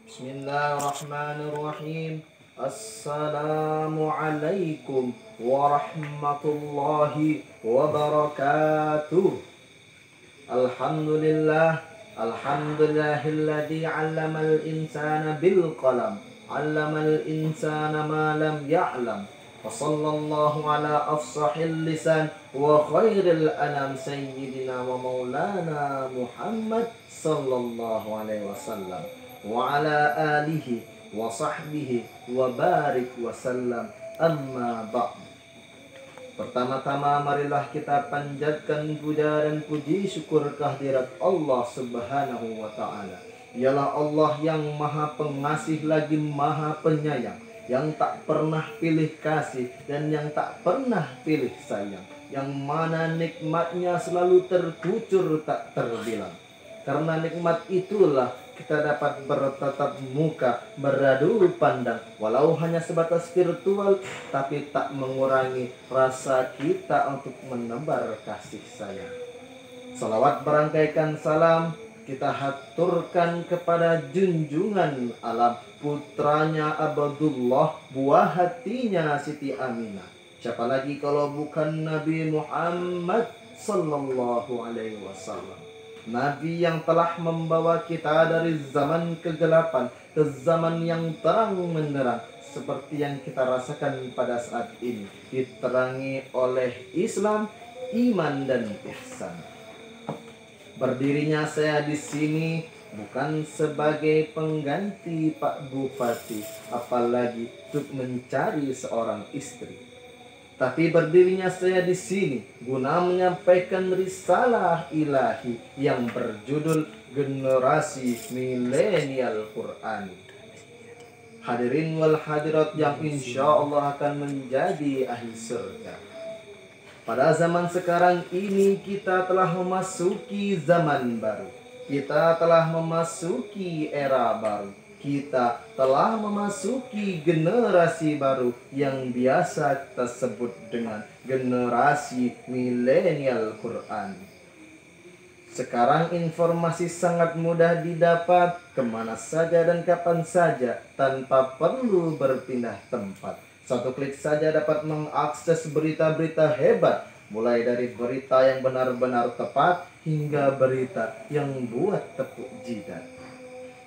Bismillahirrahmanirrahim. Assalamualaikum warahmatullahi wabarakatuh. Alhamdulillah. Alhamdulillahilladzi 'allamal insana bil qalam. 'Allamal insana ma lam ya'lam. Wa sallallahu ala afsahil lisan wa khairil anam sayyidina wa maulana Muhammad sallallahu alaihi wasallam wa ala alihi wa sahbihi wa barik wa sallam, amma ba'd. Pertama-tama marilah kita panjatkan puja dan puji syukur kehadirat Allah Subhanahu wa ta'ala. Ialah Allah yang maha pengasih lagi maha penyayang, yang tak pernah pilih kasih dan yang tak pernah pilih sayang, yang mana nikmatnya selalu terkucur tak terbilang. Karena nikmat itulah kita dapat bertatap muka, beradu pandang, walau hanya sebatas virtual, tapi tak mengurangi rasa kita untuk menebar kasih sayang. Salawat berangkaikan salam kita haturkan kepada junjungan alam, putranya Abdullah, buah hatinya Siti Aminah. Siapa lagi kalau bukan Nabi Muhammad sallallahu alaihi wasallam. Nabi yang telah membawa kita dari zaman kegelapan ke zaman yang terang menderang, seperti yang kita rasakan pada saat ini, diterangi oleh Islam, iman dan ihsan. Berdirinya saya di sini bukan sebagai pengganti Pak Bupati, apalagi untuk mencari seorang istri. Tapi berdirinya saya di sini guna menyampaikan risalah ilahi yang berjudul Generasi Milenial Qur'ani. Hadirin wal hadirat yang insya Allah akan menjadi ahli surga. Pada zaman sekarang ini kita telah memasuki zaman baru. Kita telah memasuki era baru. Kita telah memasuki generasi baru yang biasa kita sebut dengan generasi milenial Quran. Sekarang informasi sangat mudah didapat kemana saja dan kapan saja tanpa perlu berpindah tempat. Satu klik saja dapat mengakses berita-berita hebat, mulai dari berita yang benar-benar tepat hingga berita yang buat tepuk jidat.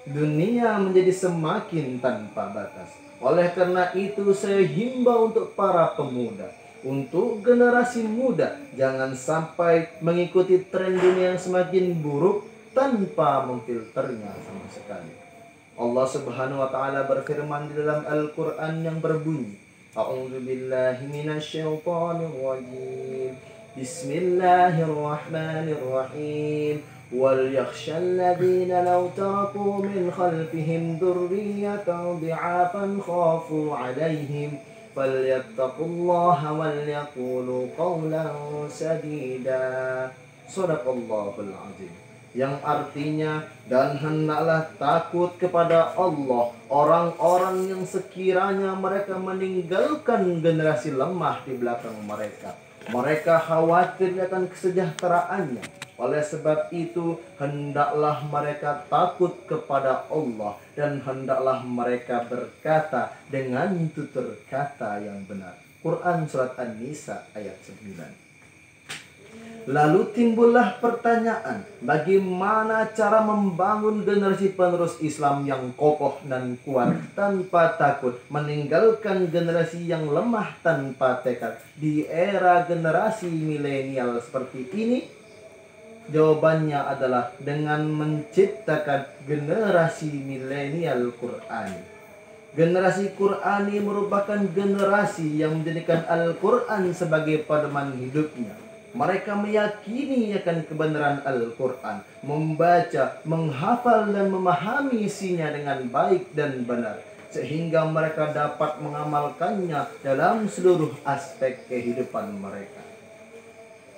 Dunia menjadi semakin tanpa batas. Oleh karena itu saya himbau untuk para pemuda, untuk generasi muda, jangan sampai mengikuti tren dunia yang semakin buruk tanpa memfilternya sama sekali. Allah Subhanahu wa taala berfirman di dalam Al-Qur'an yang berbunyi, A'udzubillahi minasyaitonirrajim. Bismillahirrahmanirrahim. وَلْيَخْشَ الَّذِينَ لَوْ تَرَكُوا مِنْ خَلْفِهِمْ ذُرِّيَّةً ضِعَافًا خَافُوا عَلَيْهِمْ فَلْيَتَّقُوا اللَّهَ وَلْيَقُولُوا قَوْلًا سَدِيدًا. Shadaqallahul azim. Yang artinya, dan hendaklah takut kepada Allah orang-orang yang sekiranya mereka meninggalkan generasi lemah di belakang mereka. Mereka khawatir akan kesejahteraannya. Oleh sebab itu, hendaklah mereka takut kepada Allah dan hendaklah mereka berkata dengan tutur kata yang benar. Quran Surat An-Nisa ayat 9. Lalu timbullah pertanyaan, bagaimana cara membangun generasi penerus Islam yang kokoh dan kuat tanpa takut, meninggalkan generasi yang lemah tanpa tekad di era generasi milenial seperti ini? Jawabannya adalah dengan menciptakan generasi milenial Qur'ani. Generasi Qur'ani merupakan generasi yang menjadikan Al-Quran sebagai pedoman hidupnya. Mereka meyakini akan kebenaran Al-Quran, membaca, menghafal dan memahami isinya dengan baik dan benar, sehingga mereka dapat mengamalkannya dalam seluruh aspek kehidupan mereka.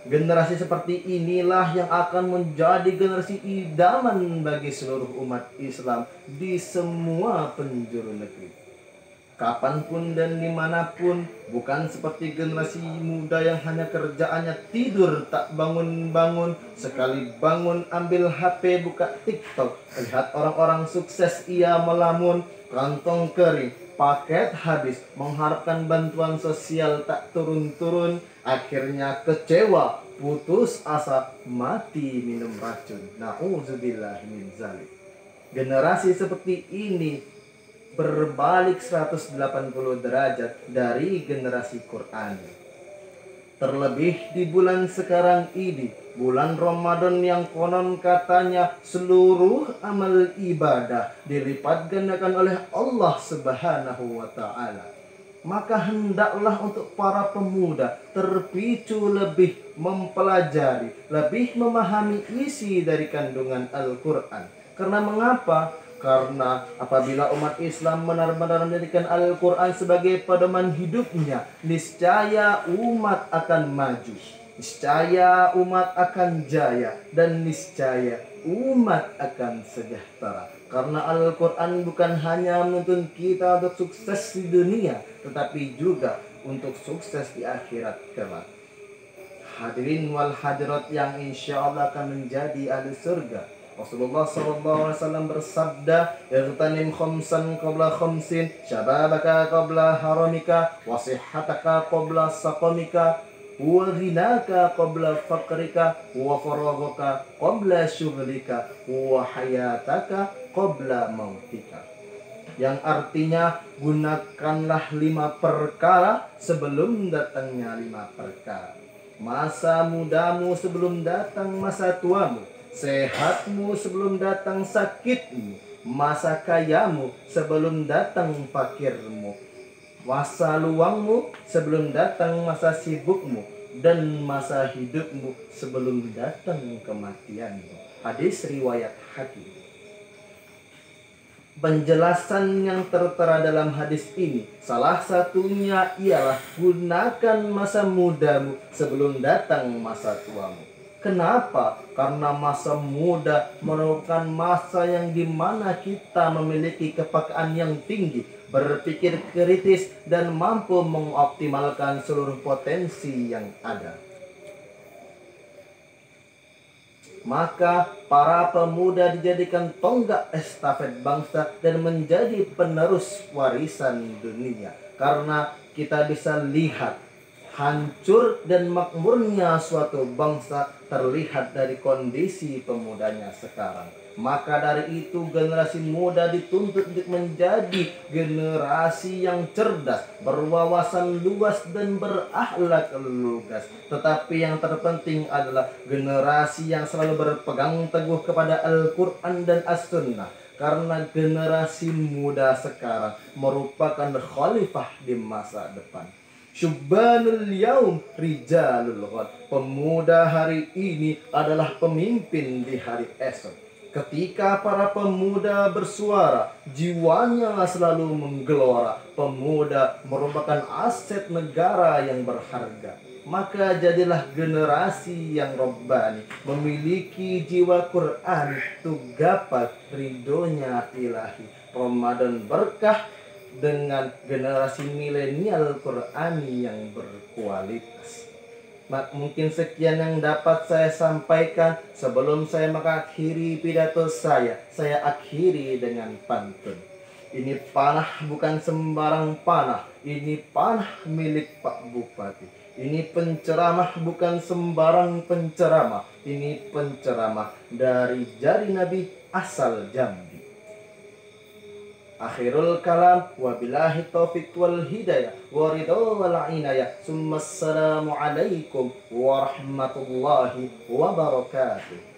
Generasi seperti inilah yang akan menjadi generasi idaman bagi seluruh umat Islam di semua penjuru negeri. kapanpun dan dimanapun, bukan seperti generasi muda yang hanya kerjaannya tidur tak bangun-bangun, sekali bangun ambil HP buka TikTok, lihat orang-orang sukses ia melamun, kantong kering, paket habis, mengharapkan bantuan sosial tak turun-turun, akhirnya kecewa, putus asa, mati minum racun. Na'udzubillah min zalik. Generasi seperti ini berbalik 180 derajat dari generasi Quran. Terlebih di bulan sekarang ini, bulan Ramadan yang konon katanya seluruh amal ibadah dilipat gandakan oleh Allah Subhanahu wa Ta'ala. Maka hendaklah untuk para pemuda terpicu lebih mempelajari, lebih memahami isi dari kandungan Al-Quran. Karena mengapa? Karena apabila umat Islam benar-benar menjadikan Al-Quran sebagai pedoman hidupnya, niscaya umat akan maju, niscaya umat akan jaya, dan niscaya umat akan sejahtera. Karena Al-Quran bukan hanya menuntun kita untuk sukses di dunia, tetapi juga untuk sukses di akhirat kelak. Hadirin wal hadirat yang insya Allah akan menjadi ahli surga. Rasulullah SAW bersabda, "Irtanim khamsan qabla khamsin, syababaka qabla haramika, wa sihhataka qabla saqamika, wa ghinaka qabla faqrika, wa faraghaka qabla syughlika, wa hayataka qabla mautika." Yang artinya, gunakanlah 5 perkara sebelum datangnya 5 perkara. Masa mudamu sebelum datang masa tuamu, sehatmu sebelum datang sakitmu, masa kayamu sebelum datang fakirmu, masa luangmu sebelum datang masa sibukmu, dan masa hidupmu sebelum datang kematianmu. Hadis riwayat Hakim. Penjelasan yang tertera dalam hadis ini salah satunya ialah gunakan masa mudamu sebelum datang masa tuamu. Kenapa? Karena masa muda merupakan masa yang dimana kita memiliki kepekaan yang tinggi, berpikir kritis, dan mampu mengoptimalkan seluruh potensi yang ada. Maka para pemuda dijadikan tonggak estafet bangsa dan menjadi penerus warisan dunia. Karena kita bisa lihat hancur dan makmurnya suatu bangsa terlihat dari kondisi pemudanya sekarang. Maka dari itu generasi muda dituntut untuk menjadi generasi yang cerdas, berwawasan luas dan berakhlak lugas. Tetapi yang terpenting adalah generasi yang selalu berpegang teguh kepada Al-Quran dan As-Sunnah. Karena generasi muda sekarang merupakan khalifah di masa depan. Syubbanul yaum rijalul ghad. Pemuda hari ini adalah pemimpin di hari esok. Ketika para pemuda bersuara, jiwanya selalu menggelora. Pemuda merupakan aset negara yang berharga. Maka jadilah generasi yang robbani, memiliki jiwa Quran, tugapat ridhonya ilahi. Ramadan berkah dengan generasi milenial Qurani yang berkualitas. Mungkin sekian yang dapat saya sampaikan. Sebelum saya mengakhiri pidato saya akhiri dengan pantun. Ini panah bukan sembarang panah, ini panah milik Pak Bupati. Ini penceramah bukan sembarang penceramah, ini penceramah dari jari Nabi asal Jambi. Akhirul kalam, wabillahi taufiq wal hidayah, wa ridha wal inayah. Assalamu alaikum warahmatullahi wabarakatuh.